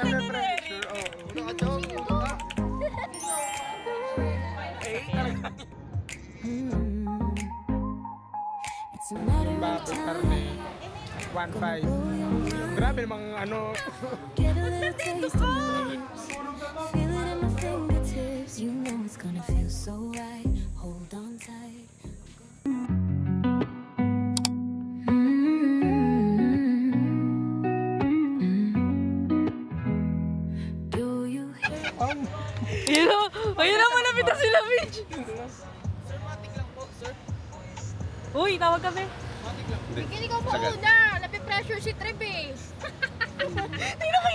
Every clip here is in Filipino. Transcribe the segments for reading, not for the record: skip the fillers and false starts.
Pressure, oo. Nakachong, ulo ka. Bato karne. 1.5. Grabe namang ano. Get a little taste of lips. Feel it in my fingertips. You know it's gonna feel so right. Hold on tight. Do you hear? Ayun na, malapit na sila, Mitch. Uy, tawag kami. Hindi ko po una. Napipressure si Treb eh.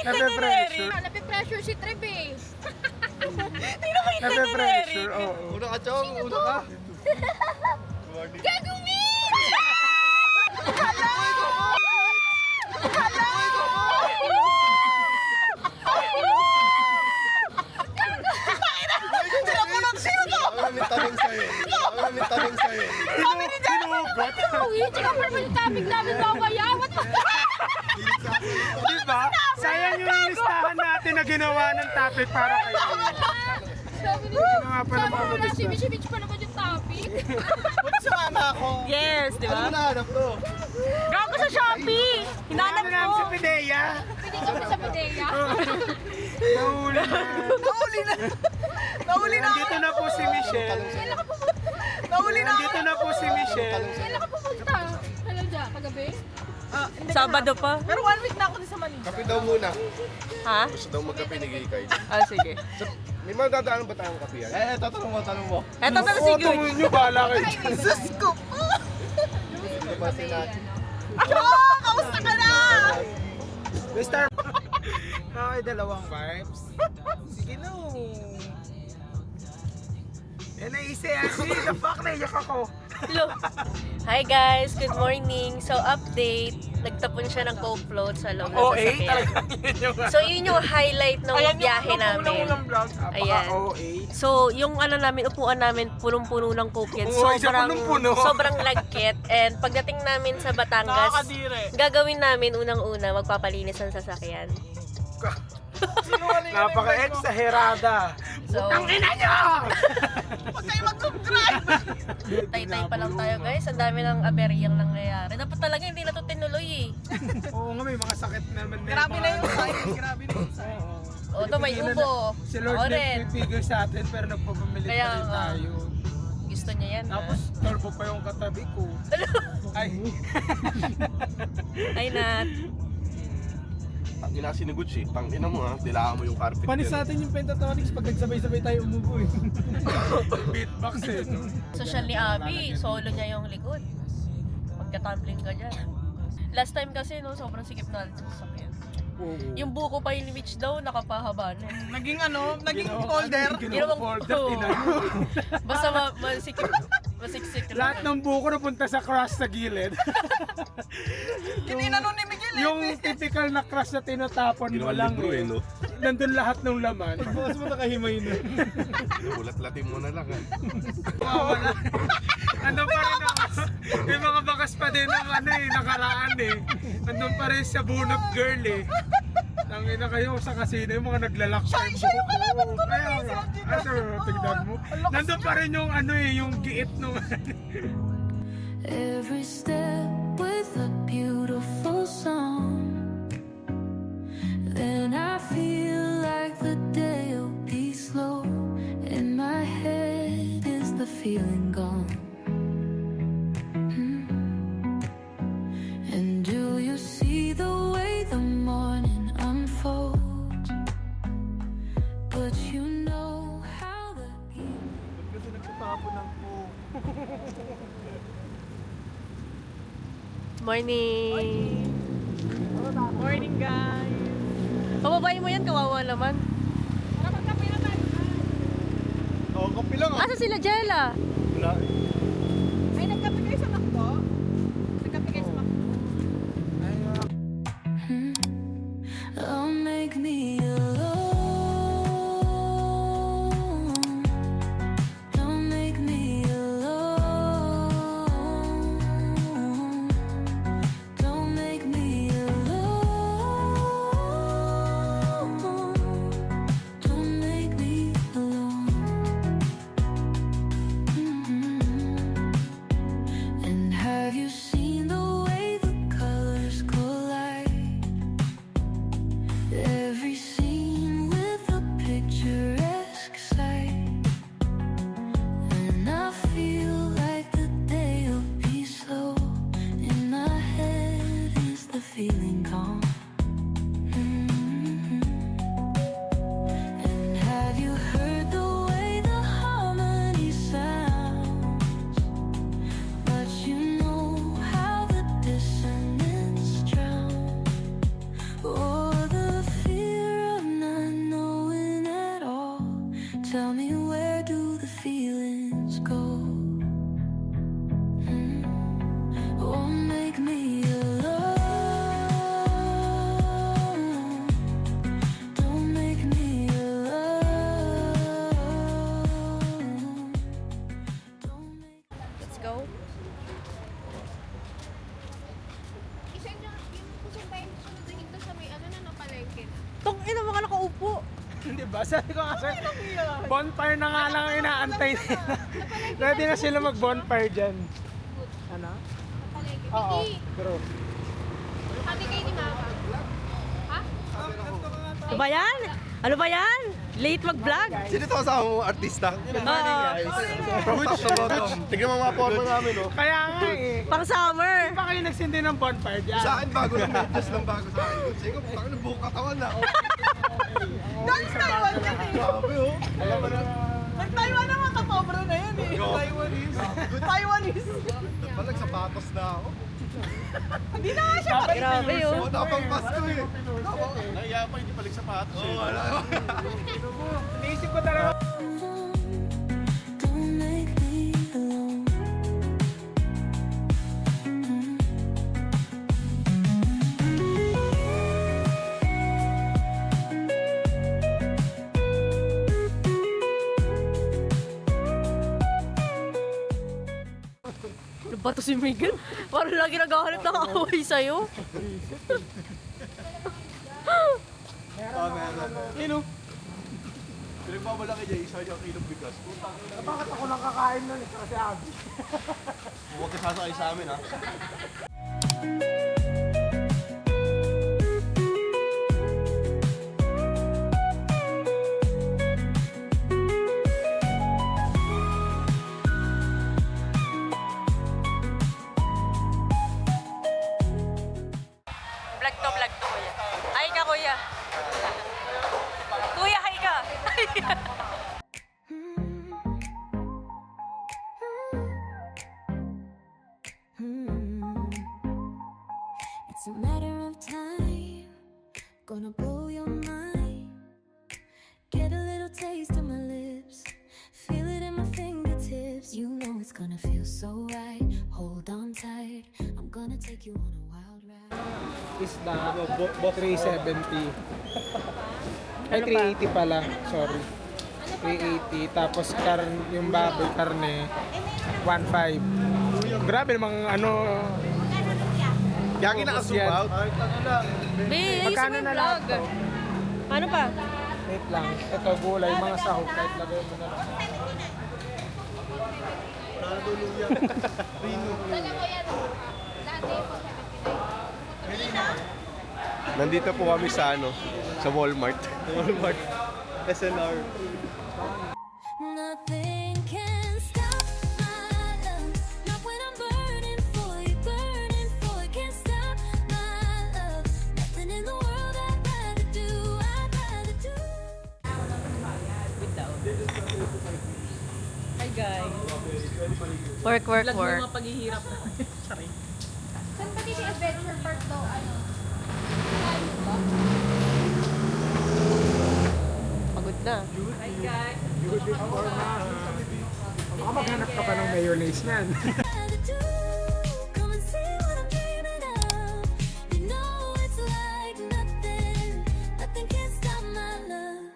Nape-pressure. Napipressure si Treb eh. Nape-pressure, oo. Ulo ka, Chong, ulo ka. Gagumi! Ang tanong sa'yo. Ang tanong sa'yo. Sinugot. Uy, tsaka pa naman yung topic namin mamaya. Diba? Sayang yung listahan natin na ginawa ng topic para kayo. Sabi ni Nga pa naman ako wala, si pa naman yung topic. Ba't sumama ako? Yes, di Ano ba? nahanap ko? Gawa ko sa Shopee. Hinanap Ano namin ko. sa Pidea? Pwede kami sa Medea. Nahuli na. Nahuli na. Nandito na po si Michelle. Kailan ka pumunta? Nandito na po si Michelle. Kailan ka pumunta? Kailan dyan? Kagabi? Sabado pa. Pero 1 week na ako din sa Manila. Kape daw muna. Ha? Gusto daw magkape ni Gay Kay. Sige. May mga dadaan ba tayong kape yan? Tanong mo. Eto na si Oo, Good. tumulong nyo, bahala kayo. Sus ko po! Diba natin? Kamusta ka na? Mr. Okay, dalawang vibes. Sige no. Naisip the fuck na iyak ako. Hello. Hi guys, good morning. So update, nagtapon siya ng Coke float sa loob ng OA? sasakyan. Talagang yun yung So yun yung highlight ng biyahe namin. Ayan. OA. So yung ano namin, upuan namin, punong-puno ng Coke yan. Oo, isa punong-puno. Sobrang lagkit. And pagdating namin sa Batangas, gagawin namin unang-una, magpapalinis ang sasakyan. Napaka-exagerada. So, Ang ina nyo! tay-tay pa lang tayo guys. Ang dami ng aberyang nangyayari. Dapat talaga hindi na ito tinuloy eh. Oo nga, may mga sakit naman. Grabe na yung sign. Grabe na yung sign. O, ito may ubo. Si Lord Ako rin. nagpipigil sa atin pero nagpapamilit Kaya pa rin nga. tayo. Gusto niya yan. Tapos turbo pa yung katabi ko. Ay, Ay, Nat. Tangina si Gucci. Tangina mo ha. Dilaan mo yung carpet. panis natin yung pentatonics pag nagsabay-sabay tayo umubo eh. Beatbox eh. No? Social ni Abby, solo niya yung likod. Pagka-tumbling ka dyan. Last time kasi, no, sobrang sikip na sa sasakyan. Yung buko pa yung Mitch daw, nakapahaba na. Naging ano, naging folder. Ginawang folder, Oo. tinanong. Basta masikip. Masiksik Lahat ng buko na punta sa cross sa gilid. Kininano ni Miguel eh. Yung typical na cross na tinatapon mo Ginawang lang libro eh. no? Nandun lahat ng laman. Bukas mo nakahimay na. Ulat-latin mo na lang ha. Wala. Ano pa rin ako? May mga bakas pa din ng ano eh, nakaraan eh. Nandun pa rin sa bunot girl eh. Tangina kayo sa kasino yung mga naglalaksa yung buko. Kaya nga. Asa, tignan mo. Nandun pa rin yung ano eh, yung giit nung Every step with a beautiful song. Then I feel like the day will be slow. In my head is the feeling gone. And do you see the way the morning unfolds? But you know how the kasi nagtatapon ng po. Morning! Morning guys. Pababayin mo yan, kawawa naman. Oo, kape lang Asa sila, Jella? Wala. Ay, nagkape kayo sa Macdo? Nagkape kayo sa Macdo? oh, make me alone. Don't make me alone. Don't make me alone. Tell me, where do the feelings go? Oh, make me alone. Don't make me alone. Don't make Let's go. Isang yung kusang tayo sunod dito sa may ano na napalengke. Tong ina mga nakaupo. Di ba? Sabi ko kasi, bonfire na nga lang ang inaantay nila. Ready na sila mag-bonfire dyan. Ano? Napalengke. Oo. Hindi. True. Hati kayo ni Mama. Ha? Ano ba yan? Ano ba yan? Late mag-vlog? Sino ito kasama mo, artista? Good morning, guys. From top to bottom. Tignan mo mga forma namin, no? Kaya nga eh. Pang summer. Di ba kayo nagsindi ng bonfire dyan? Sa akin, bago lang. Medyas lang bago sa akin. Sige ko, bakit nabuhok katawan na? Dahil Taiwan yan eh. Grabe, oh. Alam mo na. Nag-Taiwan naman kapobra na yan eh. Taiwanese. Taiwanese. Balag sapatos na ako. Hindi na nga siya. Grabe yun. Oo, nakapang Pasko eh. Nahiya pa, hindi balik sapatos eh. Oo, wala. Naisip ko talaga. Don't make me alone. Ano ba to si Megan? Parang lagi naghahanap ng away sa'yo. Sino? Pinagbabalaki niya, isa yung kilong bigas. Bakit ako nakakain nun? Kasi Abby. Huwag ka sasakay sa amin, ha? Vlog to, kuya. Hi ka, kuya. Kuya, hi ka. It's a matter of time, gonna blow your mind. Get a little taste of my lips, feel it in my fingertips. You know it's gonna feel so right. Hold on tight, I'm gonna take you on a wild ride. Isda, 370. Ay, 380 pala. Sorry. 380. Tapos yung baboy karne, 1.5. Grabe namang ano. Kaya kinakasubaw. Be, ayusin Magkano mo yung na lahat vlog. to? Ano pa? Wait lang. Ito, gulay, mga sahog. Kahit lagay mo na lang. Dala mo yan. Dati po 79. Nandito po kami sa sa Walmart. Walmart. SNR. Nothing can stop my love. Not when I'm burning for you, can't stop my love. Nothing in the world I'd rather do. Hi guys. Work. Vlog mo mga paghihirap. Sorry. Saan ba din yung adventure park daw? Ano? Pagod na. Hi guys. Baka maghanap ka pa ng mayonnaise niyan. Rather do. Come and see what I'm dreaming of. You know it's like nothing. Nothing can stop my love.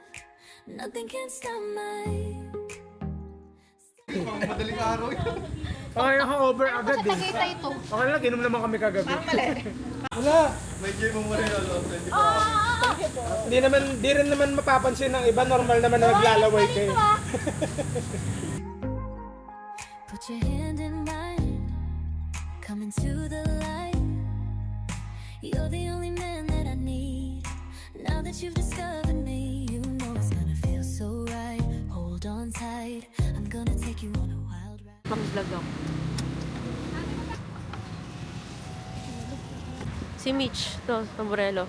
Nothing can stop my. Madaling araw yun. Okay, naka-over agad Sa eh. Tagaytay to. Okay lang, inom naman kami kagabi. Parang mali. Wala. May game mo rin Di rin naman mapapansin ng iba. Normal naman na naglalaway kayo. Put your hand in mine. Come into the light. You're the only man that I need. Now that you've discovered me, you know it's gonna feel so right. Hold on tight. I'm gonna take you on a wild ride. Pang-vlog ako. Si Mitch, to, Tamborelo.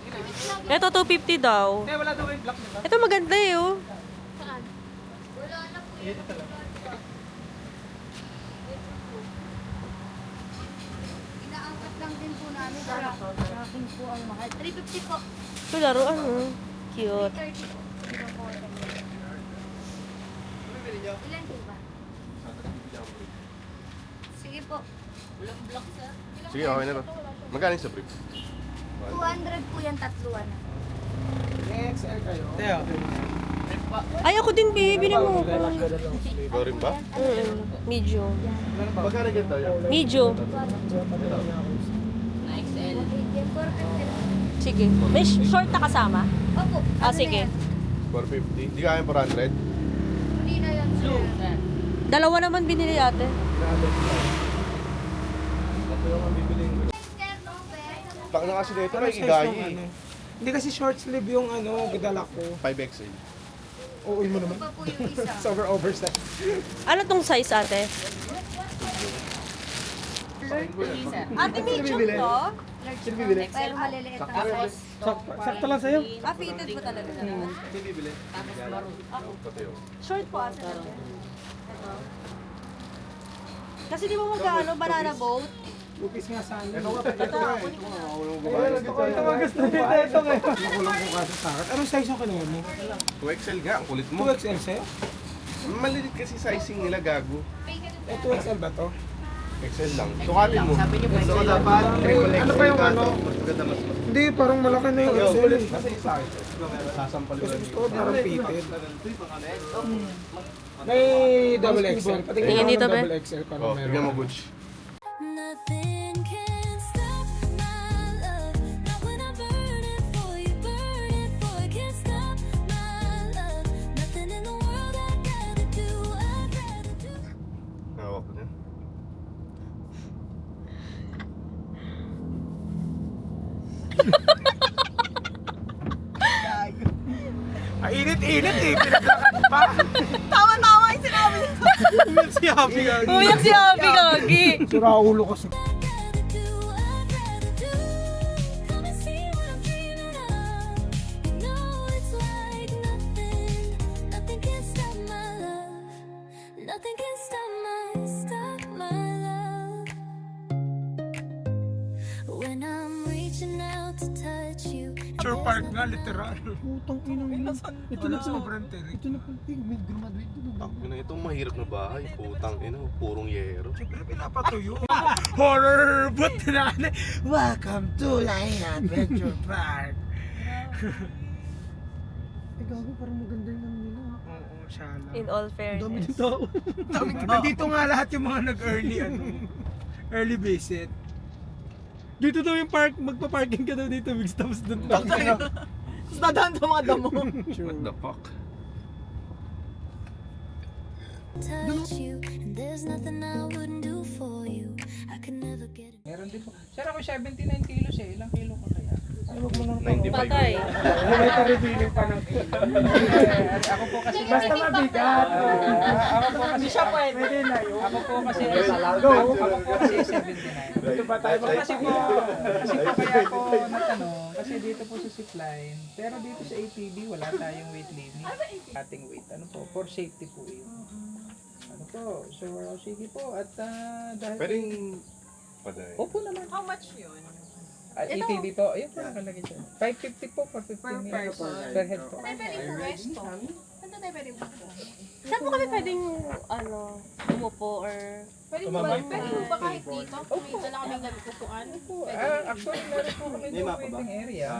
Ito, 250 daw. Eh, wala daw yung black nila. Ito maganda eh, oh. Saan? Wala na po yun. Inaangkat lang din po namin. Sa akin po ang mahal. 350 po. Ito laruan, oh. Cute. 30 po. Ilan po ba? Sige po. Sige, okay na to. Magkano yung sa brief? 200 po yan, tatluan. XL kayo. Ay, ako din, bibili mo. Ikaw rin ba? Medium. Magkano dyan tayo? Medium. Yan, 450. Sige. May short na kasama? Opo. Ah, sige. 450. Di kaya 400? Hindi na yan, sir. Dalawa naman binili ate. Baka na kasi dito, may igayi. Hindi kasi short sleeve yung gadala ko. 5XL. Oo, mo naman. Iba po yung isa. Sober oversize. Ano tong size ate? Ate, medium to? Pero maliliit ang size. Sakto lang sa'yo. Ah, fitted po talaga. Short po ate. Ito. Kasi di mo magkano, banana boat? Lupis nga sana. Ito nga, Ito ang gusto nito. Ito ngayon. Nakulang ko kasi sa akin. Anong size yung kinuha mo? 2XL nga, ang kulit mo. 2XL sa'yo? Malilit kasi sizing nila, gago. 2XL ba to? XL lang. Sukatin mo. So, dapat Ano pa yung ano? Mas maganda, mas Hindi, parang malaki na yung XL. Nasa isa akin. Sasampal ko lang. Gusto ko parang fitted. May double XL. Patingin Tingin ako dito, ng be. double XL para Oh, tignan mo, meron. Butch. Nothing can stop my love. Not when I'm burning for you, can't stop my love. Nothing in the world I'd rather do. Hawak ko din. Init-init eh. Pinaglakad pa. Tama-tama yung sinabi niya. Umiyak si Happy Gagi. Uyak si Happy Gagi. Sura ulo kasi. Come and see what I'm dreaming of. You know it's like nothing can stop my love. Nothing can stop my love. When I'm reaching out to touch you. Sure Park nga, literal. Putang ina mo. Ito na sobrang tirik. Ito na Yun na, itong mahirap na bahay. Putang ina, purong yero. Siyempre pinapatuyo. Horror boot na. Welcome to Line Adventure Park. Gago, parang maganda yung ano nila. Oo, shala. In all fairness. Nandito nga lahat yung mga nag-early early visit. Dito daw yung park, magpa-parking ka daw dito, Migs, tapos doon pa. Tapos dadaan sa mga damo. What the fuck? Touch you, and there's nothing I wouldn't do for you. I could never get it. Meron din po. Sir, ako 79 kilos eh. Ilang kilo ka kaya? 95. Patay. May pa-revealing pa ng Ako po kasi... Basta mabigat. Ako po kasi... Siya pwede. Pwede na yun. Ako po kasi... Go. Ako po kasi 79. Dito ba tayo Kasi po kaya po natanong, kasi dito po sa zipline, pero dito sa ATV wala tayong weight limit. Ating weight, ano po, for safety po yun. Ano po, so sige po, at dahil... Pwedeng... Paday. Opo naman. How much yun? ATV po, ayun po nakalagay siya. 550 po for 15 minutes per head po. Tayo pwede po resto. Saan tayo pwede po? Saan po kami pwedeng, umupo or... Pwede po ba kahit dito? Kung may dala kaming nagpupuan? Actually, meron po kami dito waiting area.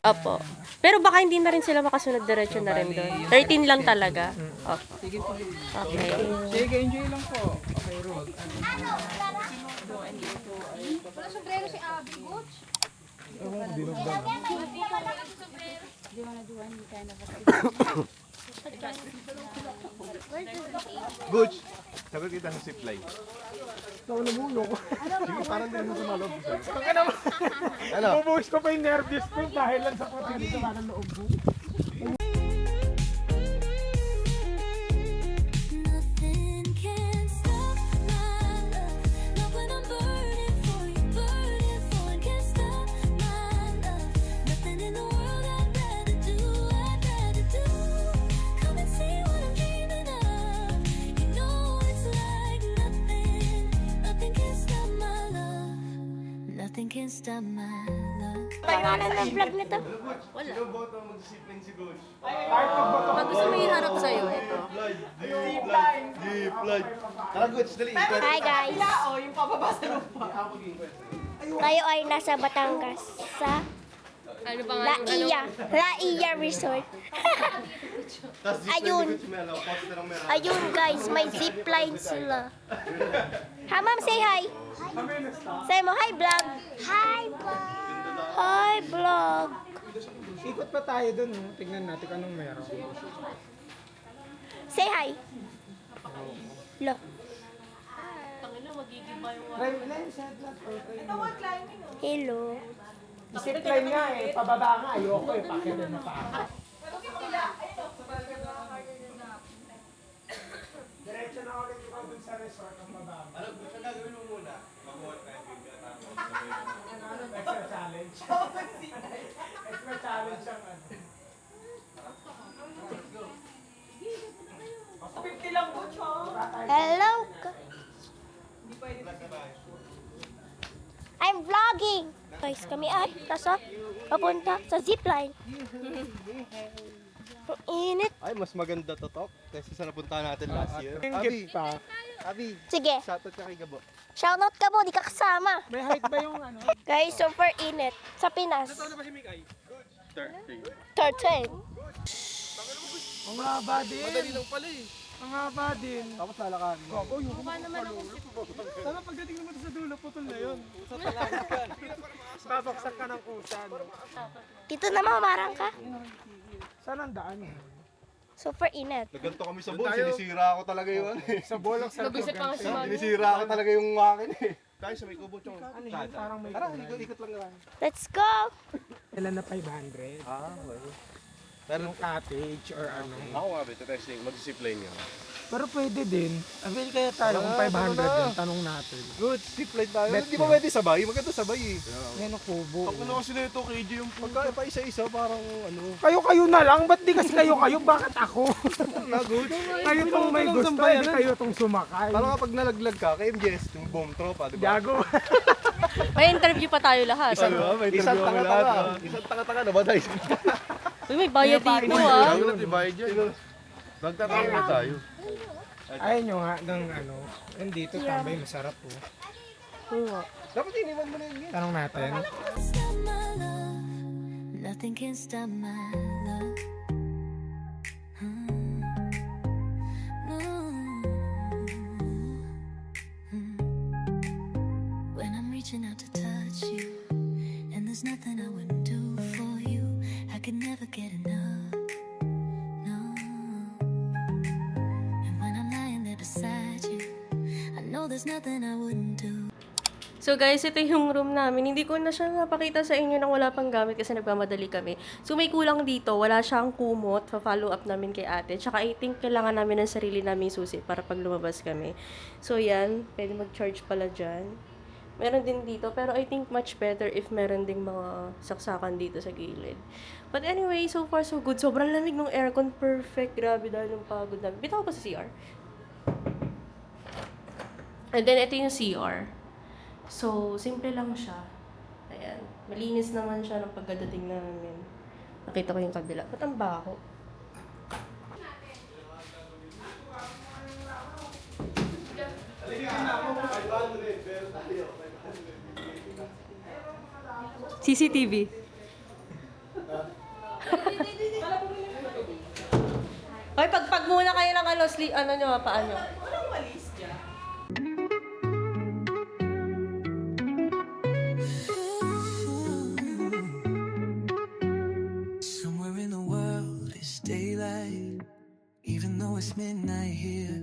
Opo. Pero baka hindi na rin sila makasunod diretso na rin doon. 13 lang talaga. Opo. Sige po. Okay. Sige, enjoy lang po. Okay, road. Wala sombrero si Abby, Butch. Butch! Sagot kita sa zipline. Sige, parang din mo sumalog. Ano? Bubuhos ko pa yung nervous ko dahil lang sa puti dito ka ng loob mo. Nothing can stop my love. Not when I'm burning for you, can't stop my love. Nothing in the world I'd rather do. Come and see what I'm dreaming of. You know it's like nothing can stop my love. Nothing can stop my love. pangalan ng vlog na to? Wala. Boto mag-zipline si Gosh. Pag gusto mo iharap sa'yo, ito. Zipline. Tara, Gosh, dali. Hi guys! Oh, yung pababa sa lupa. Tayo ay nasa Batangas sa Ano ba La Ia Resort. Tapos Ayun. Ayun guys, may zipline sila. Ha ma'am, say hi. Say mo, hi vlog. Hi vlog. Hi vlog. Ikot pa tayo dun, no? Tignan natin kung anong meron. Say hi. Lo. Tangina, magigiba yung Hello. Zipline nga eh, pababa nga, ayoko eh, pakit na pa ako. Diretso na ulit ikaw dun sa resort, ang baba. Ano, gusto na gawin mo muna? Makuha tayo bigla extra challenge. Extra challenge ang ano. 50 lang po, Chong. Hello. I'm vlogging. Guys, kami ay nasa papunta sa zipline. Ang init. Ay, mas maganda to, Tok. Kasi sa napuntahan natin last year. Ingit pa. Abi, Sige, shoutout ka kay Gabo. shoutout ka mo, di ka kasama. May height ba yung ano? Guys, super init sa Pinas. Ano ba si Mikay? 13. Ang haba din. Madali lang pala eh. Ang haba din. Tapos lalakarin mo. Oh, yung sana pagdating naman sa dulo, putol na yun. Babaksak ka ng kusa. No? Dito na mamarang ka. Saan ang daan yun? Super init. Naganto kami sa bowl, sinisira ako talaga yung ano eh. Sa bolok sa Nag-usap pa nga si Mami. Sinisira ako talaga yung akin eh. Tayo sa may kubo, Chong. Ano yun? Parang may Tara, kulay. ikot lang naman. Let's go. Ilan na 500? Ah, okay. Yung cottage or ano. Ako nga, bete, testing. Mag-zipline nga. Pero pwede din. Avail kaya tayo kung 500 yun. Tanong natin. Good, zipline tayo. Bet Di ba mo. pwede sabay? Maganda sabay eh. Yan ang kubo. Ang ano kasi na ito, KJ, yung pagka pa isa-isa, parang ano. Kayo na lang. Ba't di kasi kayo? Bakit ako? Na good. Kayo tong may gusto. Hindi kayo tong sumakay. Parang kapag nalaglag ka, kay MJS, yung bomb tropa, di ba? Gago. May interview pa tayo lahat. Isang tanga-tanga. Isang tanga-tanga na ba tayo? Uy, may bayad dito ah. Ayaw natin bayad dyan. Nagtatawag na tayo. Ayaw nyo nga ng ano. Nandito tambay masarap po. Dapat iniwan mo na yun. Tanong natin. Stop my love. Nothing can stop my love. No. When I'm reaching out to touch you, and there's nothing I wouldn't do for you. I could never get enough. No. And when I'm lying there beside you, I know there's nothing I wouldn't do. So guys, ito yung room namin. Hindi ko na siya napakita sa inyo nang wala pang gamit kasi nagmamadali kami. So may kulang dito. Wala siyang kumot. Pa-follow up namin kay ate. Tsaka I think kailangan namin ng sarili naming susi para pag lumabas kami. So yan. Pwede mag-charge pala dyan. Meron din dito. Pero I think much better if meron ding mga saksakan dito sa gilid. But anyway, so far so good. Sobrang lamig ng aircon. Perfect. Grabe dahil yung pagod namin. Bitaw ko sa CR. And then ito yung CR. So, simple lang siya. Ayan. Malinis naman siya ng pagkadating namin. Nakita ko yung kabila. Ba't ang baho? CCTV. Hoy, pag muna kayo ng ano, ano nyo, paano? Walang walis dyan. Somewhere in the world it's daylight, even though it's midnight here,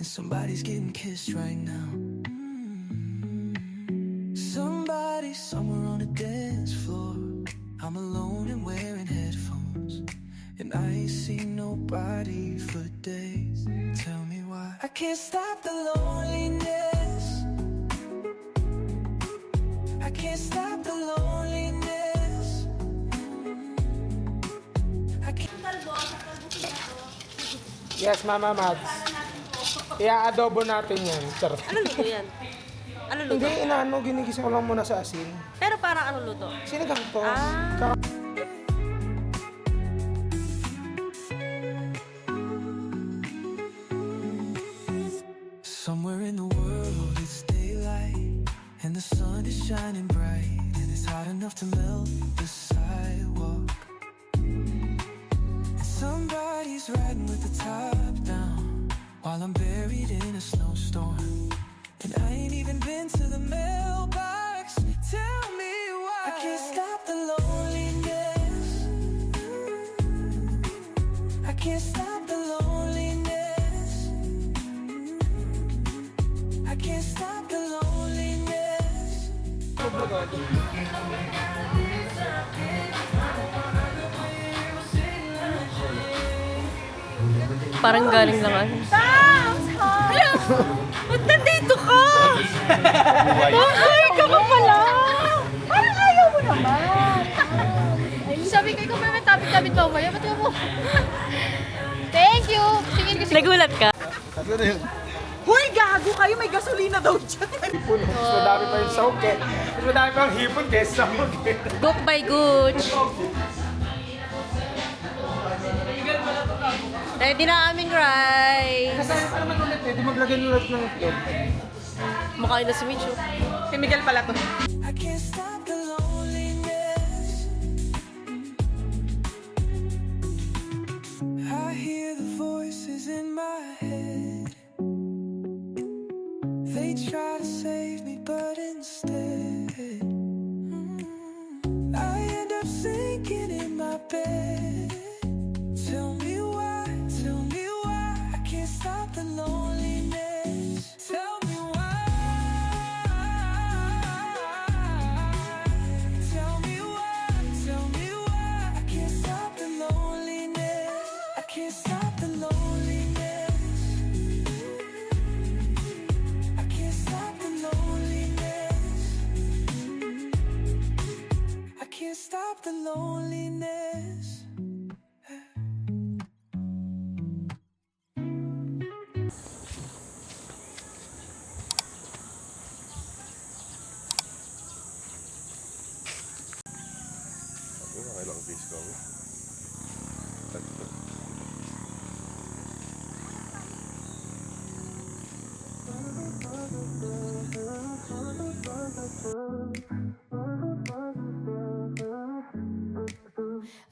and somebody's getting kissed right now. Somebody somewhere on the dance floor. I'm alone and wearing headphones, and I ain't seen nobody for days. Tell me why I can't stop the loneliness. I can't stop the loneliness. I can't. Yes, Mama Mads. Ia-adobo natin yan. Charot. Ano luto yan? Ano luto? Hindi, inaano, ginigisa ko lang muna sa asin. Pero para parang ano luto? Sinigang po. Ah. Somewhere in the world it's daylight and the sun is shining bright and it's hot enough to melt the sidewalk. And somebody's riding with the top down while I'm buried in a snowstorm. And I ain't even been to the mailbox. Tell me why I can't stop the loneliness. I can't stop the loneliness. I can't stop the loneliness. Parang galing lang ano. Hello! Ba't nandito ka? Ay, ka pa pala! Parang ayaw mo naman. Sabi ko, ikaw pa may topic-topic ba mo? Ba't mo? Thank you! Tingin ko Nagulat ka? Hoy, gago kayo! May gasolina daw dyan! Hipon. Mas madami pa yung sahog eh. Mas madami pa yung hipon kaysa sahog eh. Gook by Gooch. Ready na aming rice. Kasama pa naman ulit eh. Di maglagay ulit ng itlog. Makain na si Micho. Si Miguel pala to. I can't stop the loneliness. I hear the voices in my head. They try to save me, but instead I end up sinking in my bed. Tell me why I can't stop the loneliness. Tell me why. Tell me why I can't stop the loneliness. I can't stop the loneliness. I can't stop the loneliness. I can't stop the loneliness. Ilang piece kami.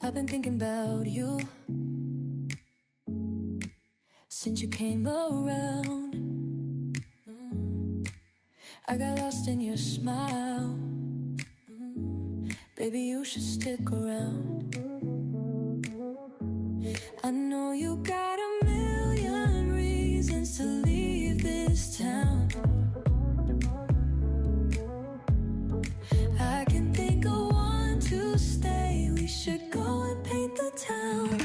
I've been thinking about you since you came around. I got lost in your smile. Baby, you should stick around. I know you got a million reasons to leave this town. I can think of one to stay. We should go and paint the town.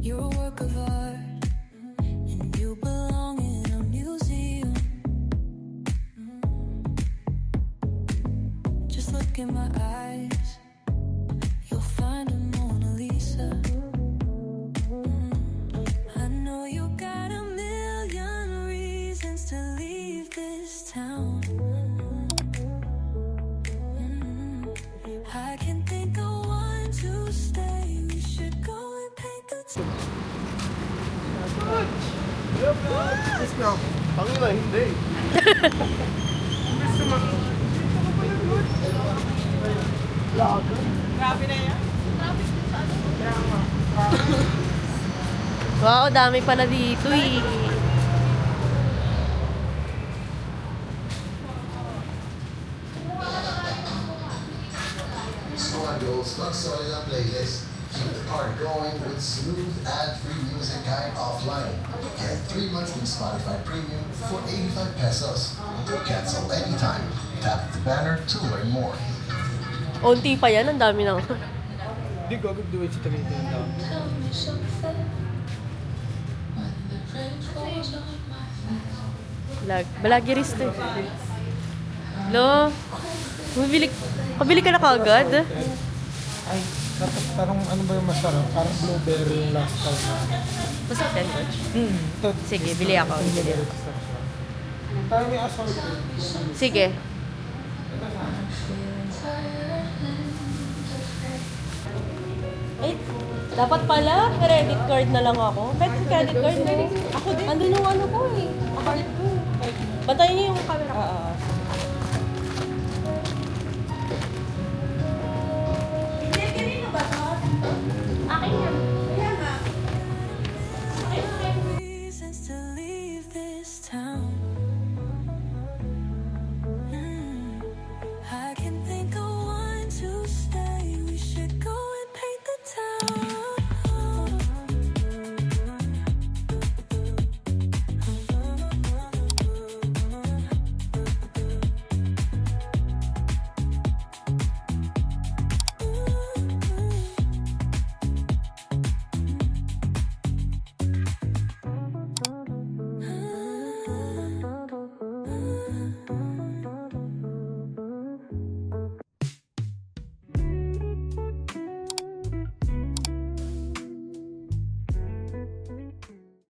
You're a work of art, and you belong in a museum. Just look in my eyes, you'll find a Mona Lisa. I know you got a million reasons to leave this town. I can think of one to stay. We should go and paint the town. Tangina, hindi. Grabe na yan. Wow, dami pala dito eh. Stock Soya playlist. Keep the party going with smooth ad-free music guide offline. Get 3 monthly Spotify Premium for 85 pesos. Cancel anytime. Tap the banner to learn more. Onti pa yan, ang dami na. Hindi ko gagawin sa tabi ng daw. Balagiris to eh. Lo, pabili ka na kaagad? Ay, parang ano ba yung masarap? Parang blueberry yung last time na. Masarap yan, Coach. Ito, Sige, bili ako. blueberry masarap. Parang may assorted. Sige. Eh, dapat pala, credit card na lang ako. Pwede credit card, no? Ako din. Andun yung ano ko eh. Card ko. Bantayan niyo yung camera. Oo.